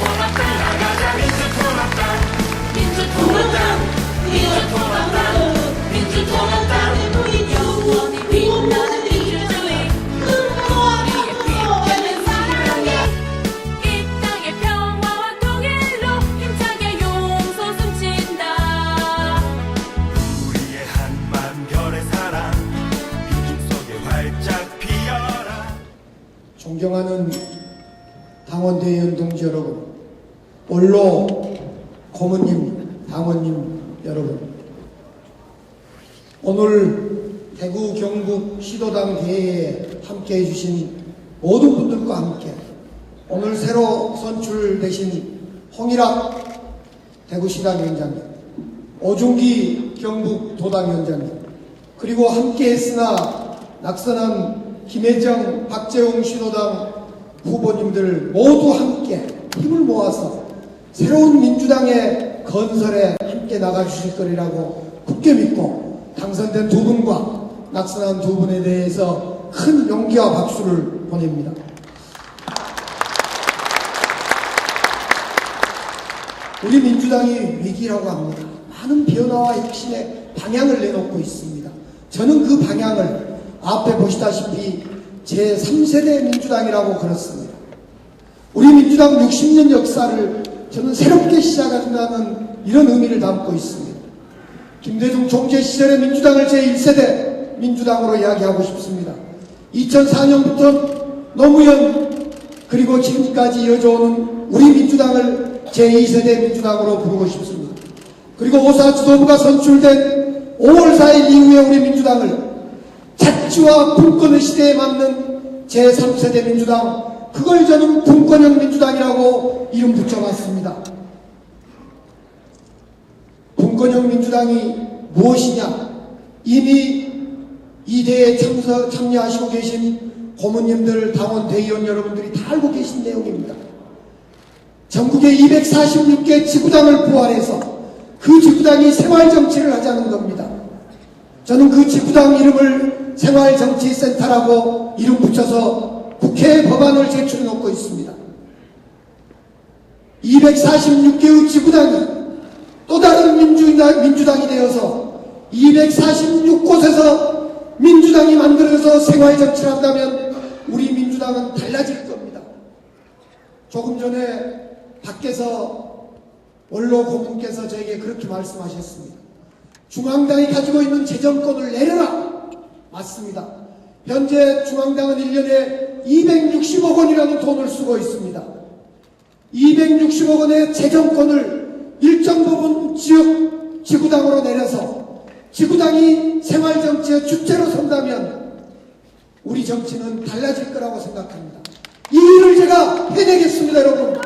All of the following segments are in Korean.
나가자 민주통합당 영원히 빛나는 민주주의 우리의 빛나는 사랑에 이 땅의 평화와 통일로 힘차게 용서 숨친다. 우리의 한마음 별의 사랑 민중 속에 활짝 피어라. 존경하는 당원대의원 동지 여러분, 원로 고모님, 당원님 여러분, 오늘 대구 경북 시도당 대회에 함께해 주신 모든 분들과 함께 오늘 새로 선출되신 홍일학 대구시당위원장님, 오중기 경북도당위원장님, 그리고 함께했으나 낙선한 김혜정, 박재웅 시도당 후보님들 모두 함께 힘을 모아서 새로운 민주당의 건설에 함께 나가주실 거리라고 굳게 믿고 당선된 두 분과 낙선한 두 분에 대해서 큰 용기와 박수를 보냅니다. 우리 민주당이 위기라고 합니다. 많은 변화와 혁신의 방향을 내놓고 있습니다. 저는 그 방향을 앞에 보시다시피 제3세대 민주당이라고 그렇습니다. 우리 민주당 60년 역사를 저는 새롭게 시작한다는 이런 의미를 담고 있습니다. 김대중 총재 시절의 민주당을 제1세대 민주당으로 이야기하고 싶습니다. 2004년부터 노무현 그리고 지금까지 이어져오는 우리 민주당을 제2세대 민주당으로 부르고 싶습니다. 그리고 오사 지도부가 선출된 5월 4일 이후에 우리 민주당을 자치와 분권의 시대에 맞는 제3세대 민주당, 그걸 저는 분권형 민주당이라고 이름 붙여봤습니다. 분권형 민주당이 무엇이냐? 이미 이 대회에 참여하시고 계신 고모님들, 당원, 대의원 여러분들이 다 알고 계신 내용입니다. 전국의 246개 지구당을 부활해서 그 지구당이 생활정치를 하자는 겁니다. 저는 그 지구당 이름을 생활정치센터라고 이름 붙여서 국회에 법안을 제출해 놓고 있습니다. 246개의 지구당이 또 다른 민주당이 되어서 246곳에서 민주당이 만들어져서 생활정치를 한다면 우리 민주당은 달라질 겁니다. 조금 전에 밖에서 원로 고문께서 저에게 그렇게 말씀하셨습니다. 중앙당이 가지고 있는 재정권을 내려라. 맞습니다. 현재 중앙당은 1년에 260억 원이라는 돈을 쓰고 있습니다. 260억 원의 재정권을 일정 부분 지구당으로 내려서 지구당이 생활정치의 주체로 선다면 우리 정치는 달라질 거라고 생각합니다. 이 일을 제가 해내겠습니다, 여러분.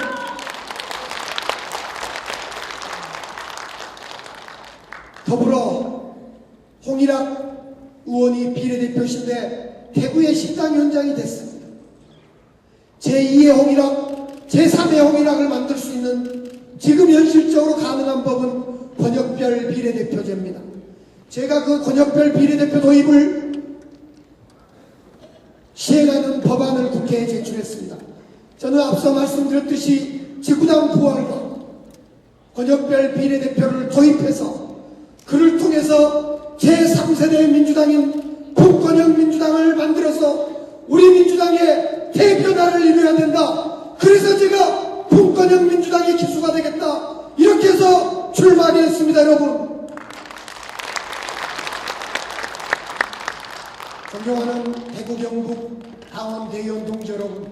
더불어 홍일학 의원이 비례대표신데 대구의 식당위원장이 됐습니다. 제2의 홍일학, 제3의 홍일학을 만들 수 있는 지금 현실적으로 가능한 법은 권역별 비례대표제입니다. 제가 그 권역별 비례대표 도입을 시행하는 법안을 국회에 제출했습니다. 저는 앞서 말씀드렸듯이 지구당 부활과 권역별 비례대표를 도입해서 그를 통해서 제3세대 민주당인 분권형 민주당을 만들어서 우리 민주당의 대변화를 이루어야 된다. 그래서 제가 분권형 민주당의 기수가 되겠다. 이렇게 해서 출마하겠습니다, 여러분. 존경하는 대구 경북 당원 대의원 동지 여러분,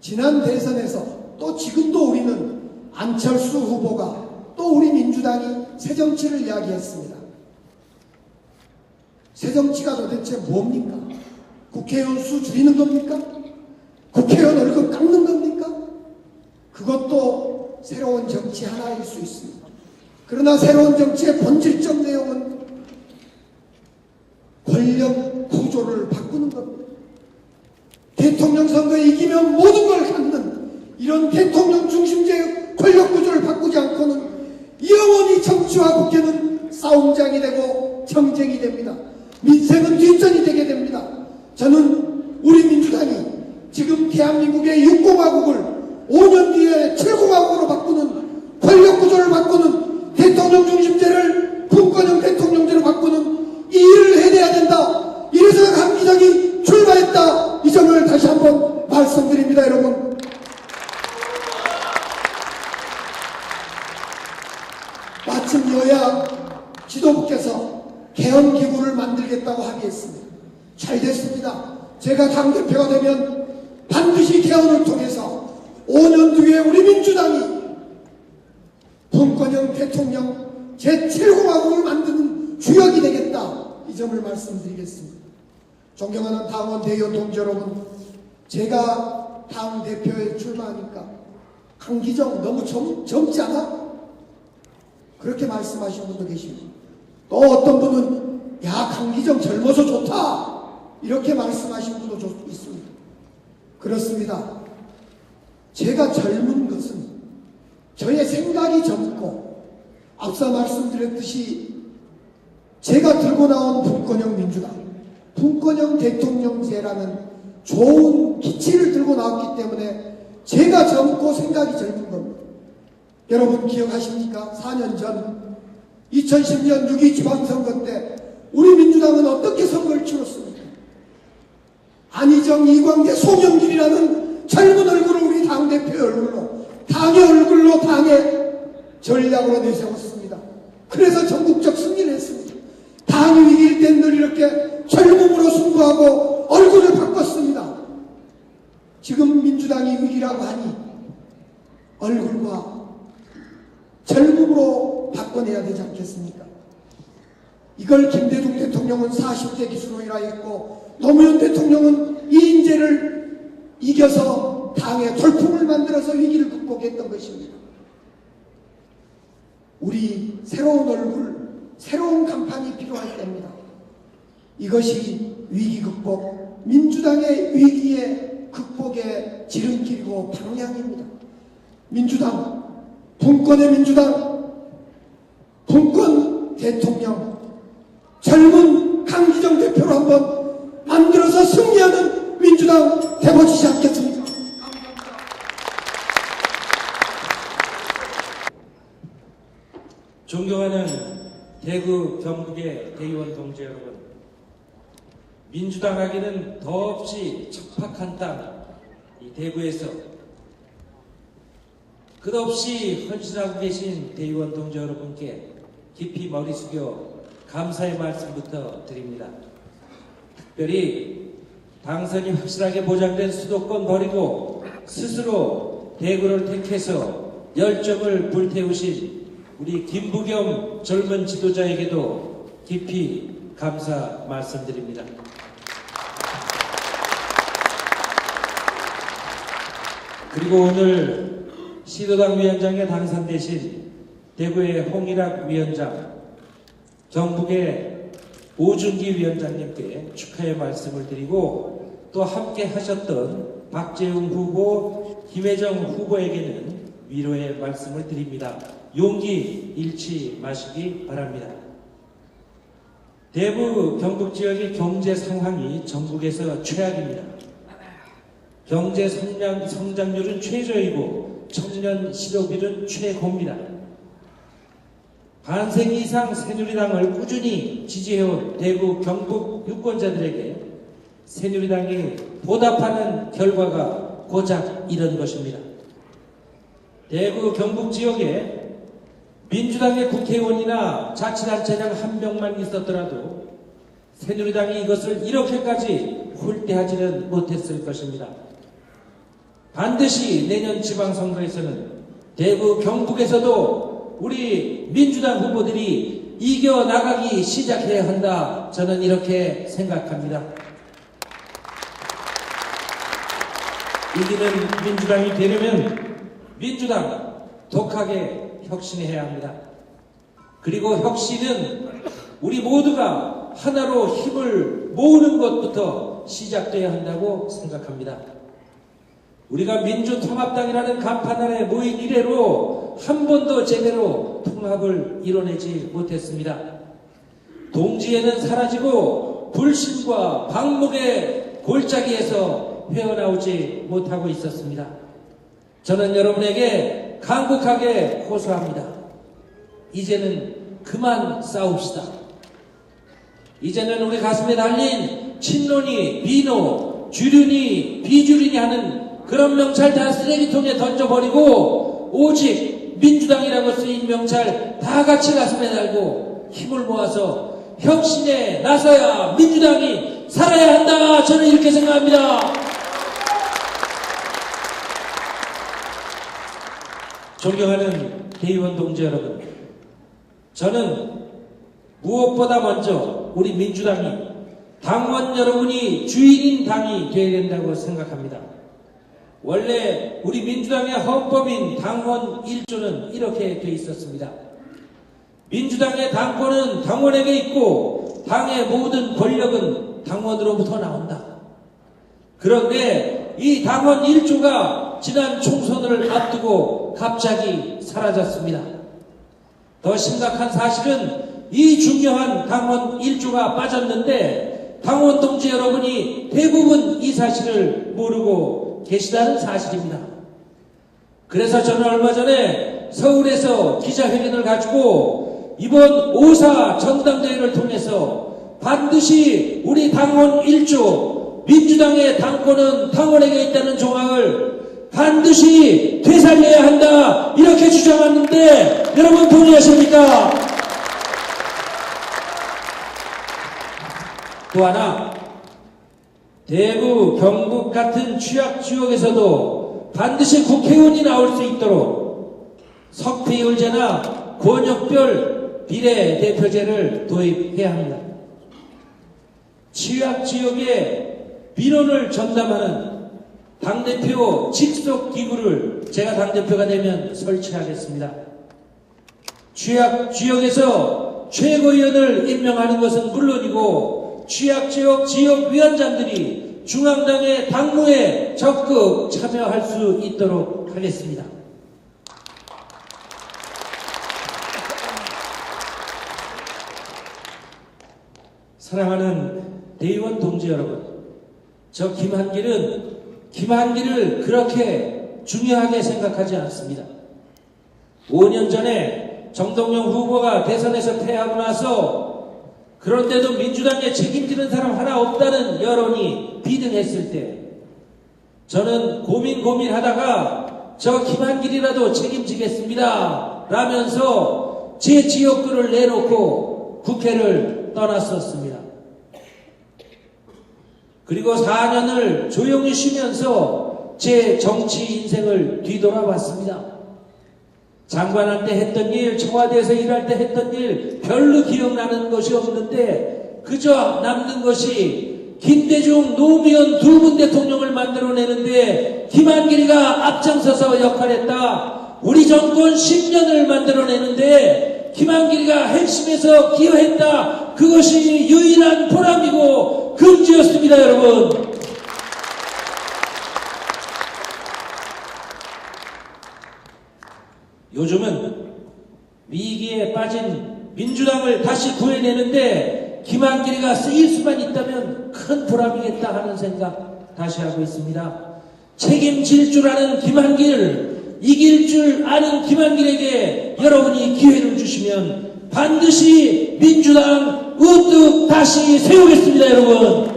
지난 대선에서 또 지금도 우리는 안철수 후보가 또 우리 민주당이 새정치를 이야기했습니다. 새정치가 도대체 뭡니까? 국회의원 수 줄이는 겁니까? 국회의원 월급 깎는 겁니까? 그것도 새로운 정치 하나일 수 있습니다. 그러나 새로운 정치의 본질적 내용은 권력 구조를 바꾸는 겁니다. 대통령 선거에 이기면 모든 걸 갖는 이런 대통령 중심제의 권력 구조를 바꾸지 않고는 영원히 정치와 국회는 싸움장이 되고 정쟁이 됩니다. 민생은 뒷전이 되게 됩니다. 저는 우리 민주당이 지금 대한민국의 6공화국을 5년 뒤에 7공화국으로 바꾸는 권력구조를 바꾸는 대통령 중심제를 분권형 대통령제로 바꾸는 이 일을 해내야 된다. 이래서 강기정이 출마했다. 이 점을 다시 한번 말씀드립니다, 여러분. 마침 여야 지도부께서 개헌기구를 만들겠다고 합의했습니다. 잘 됐습니다. 제가 당대표가 되면 반드시 개헌을 통해서 5년 뒤에 우리 민주당이 분권형 대통령 제7공화국을 만드는 주역이 되겠다. 이 점을 말씀드리겠습니다. 존경하는 당원 대의원 동지 여러분, 제가 당대표에 출마하니까 강기정 너무 젊지 않아? 그렇게 말씀하신 분도 계십니다. 또 어떤 분은 야 강기정 젊어서 좋다 이렇게 말씀하신 분도 있습니다. 그렇습니다. 제가 젊은 것은 저의 생각이 젊고 앞서 말씀드렸듯이 제가 들고 나온 분권형 민주당, 분권형 대통령제라는 좋은 기치를 들고 나왔기 때문에 제가 젊고 생각이 젊은 겁니다. 여러분 기억하십니까? 4년 전 2010년 6.2 지방선거 때 우리 민주당은 어떻게 선거를 치렀습니까? 안희정, 이광재, 송영길이라는 젊은 얼굴을 우리 당대표의 얼굴로, 당의 얼굴로 당의 전략으로 내세웠습니다. 그래서 전국적 승리를 했습니다. 당이 위기일 땐 늘 이렇게 젊음으로 승부하고 얼굴을 바꿨습니다. 지금 민주당이 위기라고 하니 얼굴과 젊음으로 바꿔내야 되지 않겠습니까? 이걸 김대중 대통령은 40대 기수론이라 했고 노무현 대통령은 이인재를 이겨서 당의 돌풍을 만들어서 위기를 극복했던 것입니다. 우리 새로운 얼굴, 새로운 간판이 필요할 때입니다. 이것이 위기 극복, 민주당의 위기의 극복의 지름길이고 방향입니다. 민주당, 분권의 민주당, 분권 대통령, 젊은 강기정 대표로 한번 만들어서 승리하는 민주당 되어주시지 않겠습니까? 존경하는 대구 경북의 대의원 동지 여러분, 민주당 하기는 더없이 척박한 땅, 이 대구에서 끝없이 헌신하고 계신 대의원 동지 여러분께 깊이 머리 숙여 감사의 말씀부터 드립니다. 특별히 당선이 확실하게 보장된 수도권 버리고 스스로 대구를 택해서 열정을 불태우신 우리 김부겸 젊은 지도자에게도 깊이 감사 말씀드립니다. 그리고 오늘 시도당 위원장에 당선되신 대구의 홍일학 위원장, 경북의 오준기 위원장님께 축하의 말씀을 드리고 또 함께 하셨던 박재웅 후보, 김혜정 후보에게는 위로의 말씀을 드립니다. 용기 잃지 마시기 바랍니다. 대구 경북 지역의 경제 상황이 전국에서 최악입니다. 경제 성장률은 최저이고 청년 실업률은 최고입니다. 반생 이상 새누리당을 꾸준히 지지해온 대구 경북 유권자들에게 새누리당이 보답하는 결과가 고작 이런 것입니다. 대구 경북 지역에 민주당의 국회의원이나 자치단체장 한 명만 있었더라도 새누리당이 이것을 이렇게까지 홀대하지는 못했을 것입니다. 반드시 내년 지방선거에서는 대구 경북에서도 우리 민주당 후보들이 이겨나가기 시작해야 한다. 저는 이렇게 생각합니다. 이기는 민주당이 되려면 민주당 독하게 혁신해야 합니다. 그리고 혁신은 우리 모두가 하나로 힘을 모으는 것부터 시작돼야 한다고 생각합니다. 우리가 민주통합당이라는 간판 아래 모인 이래로 한 번도 제대로 통합을 이뤄내지 못했습니다. 동지에는 사라지고 불신과 방목의 골짜기에서 헤어나오지 못하고 있었습니다. 저는 여러분에게 간곡하게 호소합니다. 이제는 그만 싸웁시다. 이제는 우리 가슴에 달린 친노니 비노, 주륜이 비주륜이 하는 그런 명찰 다 쓰레기통에 던져버리고 오직 민주당이라고 쓰인 명찰 다 같이 가슴에 달고 힘을 모아서 혁신에 나서야 민주당이 살아야 한다. 저는 이렇게 생각합니다. 존경하는 대의원 동지 여러분, 저는 무엇보다 먼저 우리 민주당이 당원 여러분이 주인인 당이 되어야 된다고 생각합니다. 원래 우리 민주당의 헌법인 당원 1조는 이렇게 되어 있었습니다. 민주당의 당권은 당원에게 있고 당의 모든 권력은 당원으로부터 나온다. 그런데 이 당원 1조가 지난 총선을 앞두고 갑자기 사라졌습니다. 더 심각한 사실은 이 중요한 당원 1조가 빠졌는데 당원 동지 여러분이 대부분 이 사실을 모르고 계시다는 사실입니다. 그래서 저는 얼마 전에 서울에서 기자회견을 가지고 이번 5.4 전당대회를 통해서 반드시 우리 당원 1조 민주당의 당권은 당원에게 있다는 조항을 반드시 되살려야 한다 이렇게 주장하는데 여러분 동의하십니까? 또 하나, 대구, 경북 같은 취약 지역에서도 반드시 국회의원이 나올 수 있도록 석패율제나 권역별 비례대표제를 도입해야 합니다. 취약 지역에 민원을 전담하는 당대표 직속 기구를 제가 당대표가 되면 설치하겠습니다. 취약 지역에서 최고위원을 임명하는 것은 물론이고 취약지역 지역위원장들이 중앙당의 당무에 적극 참여할 수 있도록 하겠습니다. 사랑하는 대의원 동지 여러분, 저 김한길을 그렇게 중요하게 생각하지 않습니다. 5년 전에 정동영 후보가 대선에서 패하고 나서 그런데도 민주당에 책임지는 사람 하나 없다는 여론이 비등했을 때 저는 고민하다가 저 김한길이라도 책임지겠습니다 라면서 제 지역구를 내놓고 국회를 떠났었습니다. 그리고 4년을 조용히 쉬면서 제 정치 인생을 뒤돌아봤습니다. 장관할 때 했던 일, 청와대에서 일할 때 했던 일 별로 기억나는 것이 없는데 그저 남는 것이 김대중, 노무현 두 분 대통령을 만들어내는데 김한길이가 앞장서서 역할했다. 우리 정권 10년을 만들어내는데 김한길이가 핵심에서 기여했다. 그것이 유일한 보람이고 긍지였습니다, 여러분. 요즘은 위기에 빠진 민주당을 다시 구해내는데 김한길이가 쓰일 수만 있다면 큰 보람이겠다 하는 생각 다시 하고 있습니다. 책임질 줄 아는 김한길, 이길 줄 아는 김한길에게 여러분이 기회를 주시면 반드시 민주당 우뚝 다시 세우겠습니다, 여러분.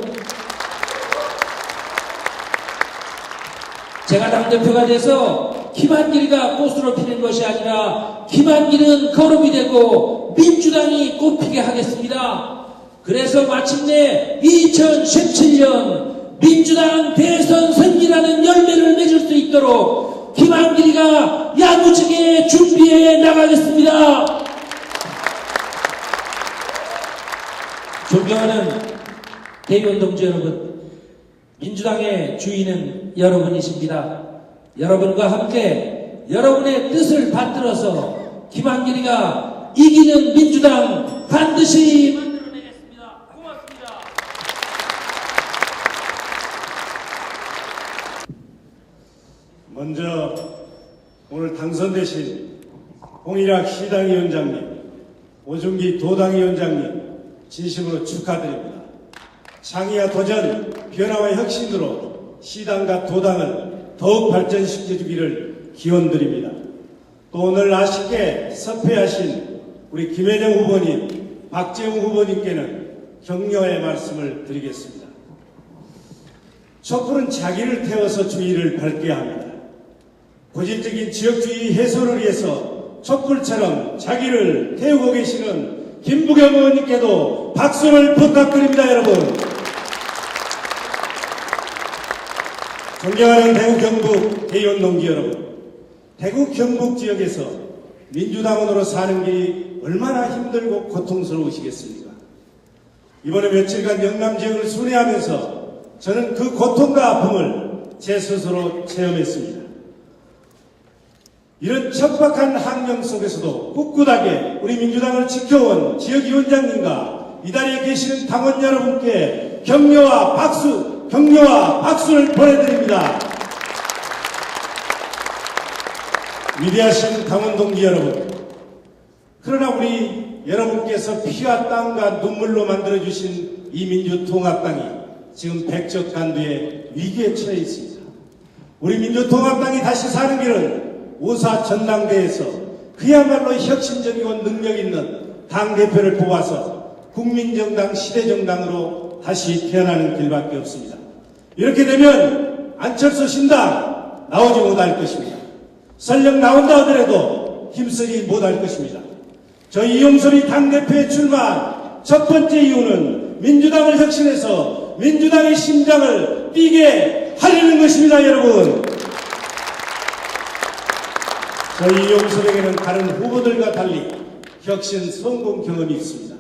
제가 당대표가 돼서 김한길이가 꽃으로 피는 것이 아니라 김한길은 거름이 되고 민주당이 꽃피게 하겠습니다. 그래서 마침내 2017년 민주당 대선 승리라는 열매를 맺을 수 있도록 김한길이가 야무지게 준비해 나가겠습니다. 존경하는 대의원 동지 여러분, 민주당의 주인은 여러분이십니다. 여러분과 함께 여러분의 뜻을 받들어서 김한길이가 이기는 민주당 반드시 만들어내겠습니다. 고맙습니다. 먼저 오늘 당선되신 홍일학 시당위원장님, 오준기 도당위원장님 진심으로 축하드립니다. 창의와 도전, 변화와 혁신으로 시당과 도당을 더욱 발전시켜주기를 기원드립니다. 또 오늘 아쉽게 섭외하신 우리 김혜정 후보님, 박재웅 후보님께는 격려의 말씀을 드리겠습니다. 촛불은 자기를 태워서 주의를 밝게 합니다. 고질적인 지역주의 해소를 위해서 촛불처럼 자기를 태우고 계시는 김부겸 의원님께도 박수를 부탁드립니다, 여러분. 존경하는 대구 경북 대의원 동지 여러분, 대구 경북 지역에서 민주당원으로 사는 길이 얼마나 힘들고 고통스러우시겠습니까? 이번에 며칠간 영남 지역을 순회하면서 저는 그 고통과 아픔을 제 스스로 체험했습니다. 이런 척박한 환경 속에서도 꿋꿋하게 우리 민주당을 지켜온 지역위원장님과 이 자리에 계시는 당원 여러분께 격려와 박수를 보내드립니다. 위대하신 당원 동지 여러분, 그러나 우리 여러분께서 피와 땀과 눈물로 만들어주신 이 민주통합당이 지금 백척간두의 위기에 처해 있습니다. 우리 민주통합당이 다시 사는 길은 5.4 전당대회에서 그야말로 혁신적이고 능력 있는 당대표를 뽑아서 국민정당 시대정당으로 다시 태어나는 길밖에 없습니다. 이렇게 되면 안철수 신당 나오지 못할 것입니다. 설령 나온다 하더라도 힘쓰지 못할 것입니다. 저 이용섭이 당대표에 출마한 첫 번째 이유는 민주당을 혁신해서 민주당의 심장을 뛰게 하려는 것입니다, 여러분. 저 이용섭에게는 다른 후보들과 달리 혁신 성공 경험이 있습니다.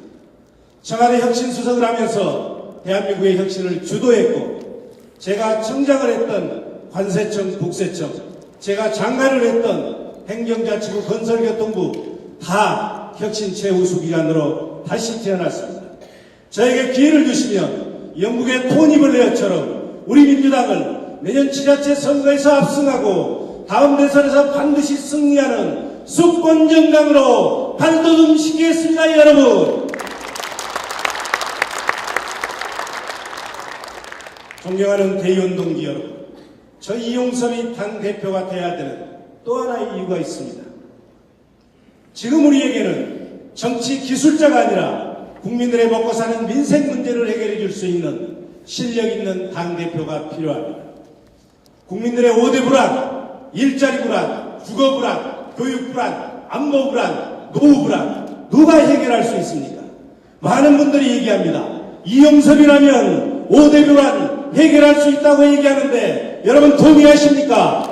청와대 혁신수석을 하면서 대한민국의 혁신을 주도했고, 제가 청장을 했던 관세청, 국세청, 제가 장관을 했던 행정자치부, 건설교통부 다 혁신 최우수 기관으로 다시 태어났습니다. 저에게 기회를 주시면 영국의 토니 블레어처럼 우리 민주당을 내년 지자체 선거에서 압승하고 다음 대선에서 반드시 승리하는 수권정당으로 발돋움시키겠습니다, 여러분. 존경하는 대의원 동지 여러분, 저 이용섭이 당대표가 돼야 되는 또 하나의 이유가 있습니다. 지금 우리에게는 정치 기술자가 아니라 국민들의 먹고 사는 민생 문제를 해결해 줄 수 있는 실력 있는 당대표가 필요합니다. 국민들의 5대 불안, 일자리 불안, 주거 불안, 교육 불안, 안보 불안, 노후 불안, 누가 해결할 수 있습니까? 많은 분들이 얘기합니다. 이용섭이라면 5대 불안 해결할 수 있다고 얘기하는데 여러분 동의하십니까?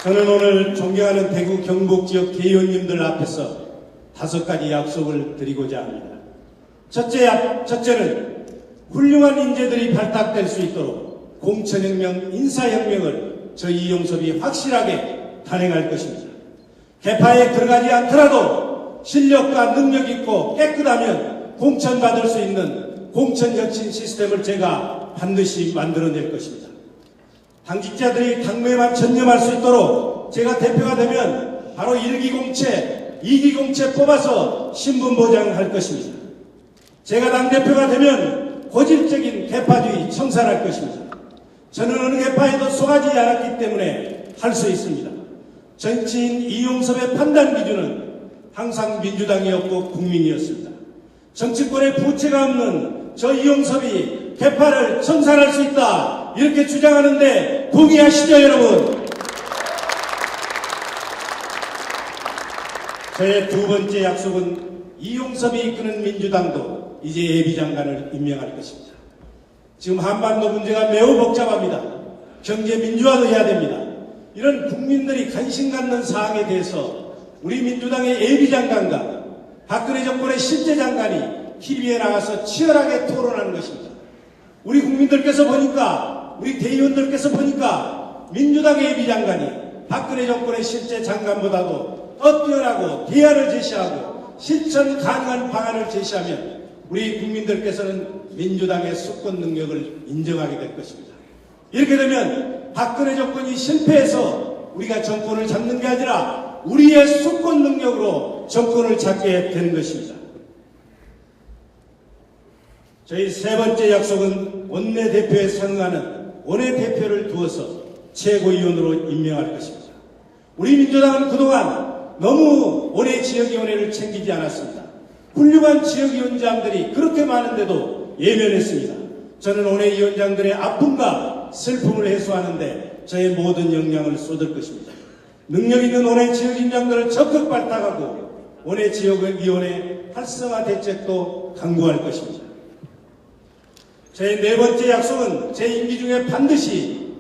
저는 오늘 존경하는 대구 경북 지역 대의원님들 앞에서 5가지 약속을 드리고자 합니다. 첫째는 훌륭한 인재들이 발탁될 수 있도록 공천혁명, 인사혁명을 저희 이용섭이 확실하게 단행할 것입니다. 개파에 들어가지 않더라도 실력과 능력 있고 깨끗하면 공천받을 수 있는 공천혁신 시스템을 제가 반드시 만들어낼 것입니다. 당직자들이 당무에만 전념할 수 있도록 제가 대표가 되면 바로 1기 공채, 2기 공채 뽑아서 신분 보장할 것입니다. 제가 당대표가 되면 고질적인 개파주의 청산할 것입니다. 저는 어느 개파에도 속하지 않았기 때문에 할 수 있습니다. 정치인 이용섭의 판단 기준은 항상 민주당이었고 국민이었습니다. 정치권에 부채가 없는 저 이용섭이 개파를 청산할 수 있다, 이렇게 주장하는데 동의하시죠, 여러분? 저의 두 번째 약속은 이용섭이 이끄는 민주당도 이제 예비장관을 임명할 것입니다. 지금 한반도 문제가 매우 복잡합니다. 경제 민주화도 해야 됩니다. 이런 국민들이 관심 갖는 사항에 대해서 우리 민주당의 예비장관과 박근혜 정권의 실제 장관이 TV에 나가서 치열하게 토론하는 것입니다. 우리 국민들께서 보니까, 우리 대의원들께서 보니까 민주당의 예비장관이 박근혜 정권의 실제 장관보다도 더 뛰어나고 대안을 제시하고 실천 가능한 방안을 제시하면 우리 국민들께서는 민주당의 수권 능력을 인정하게 될 것입니다. 이렇게 되면 박근혜 정권이 실패해서 우리가 정권을 잡는 게 아니라 우리의 수권 능력으로 정권을 잡게 되는 것입니다. 저희 세 번째 약속은 원내대표에 상응하는 원내대표를 두어서 최고위원으로 임명할 것입니다. 우리 민주당은 그동안 너무 원내지역위원회를 챙기지 않았습니다. 훌륭한 지역위원장들이 그렇게 많은데도 예면했습니다. 저는 원내위원장들의 아픔과 슬픔을 해소하는데 저의 모든 역량을 쏟을 것입니다. 능력 있는 원내지역위원장들을 적극 발탁하고 원내지역위원회 활성화 대책도 강구할 것입니다. 제 네 번째 약속은 제 임기 중에 반드시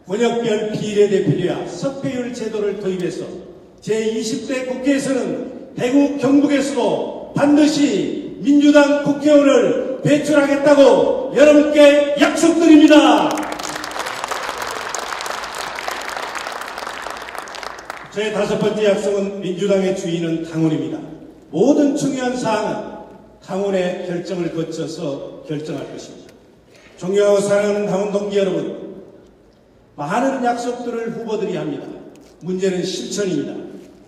권역별 비례대표제와 석패율 제도를 도입해서 제20대 국회에서는 대구 경북에서도 반드시 민주당 국회의원을 배출하겠다고 여러분께 약속드립니다. 제 다섯 번째 약속은 민주당의 주인은 당원입니다. 모든 중요한 사항은 당원의 결정을 거쳐서 결정할 것입니다. 존경하고 사랑하는 당원 동지 여러분, 많은 약속들을 후보들이 합니다. 문제는 실천입니다.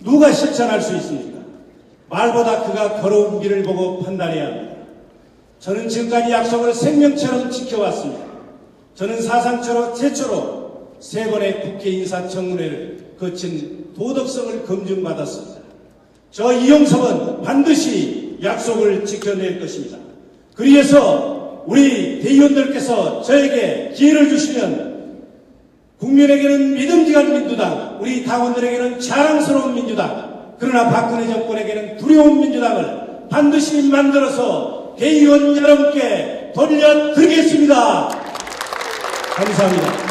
누가 실천할 수 있습니까? 말보다 그가 걸어온 길을 보고 판단해야 합니다. 저는 지금까지 약속을 생명처럼 지켜왔습니다. 저는 사상 최초로 3번의 국회 인사청문회를 거친 도덕성을 검증받았습니다. 저 이용섭은 반드시 약속을 지켜낼 것입니다. 그래서 우리 대의원들께서 저에게 기회를 주시면 국민에게는 믿음직한 민주당, 우리 당원들에게는 자랑스러운 민주당, 그러나 박근혜 정권에게는 두려운 민주당을 반드시 만들어서 대의원 여러분께 돌려드리겠습니다. 감사합니다.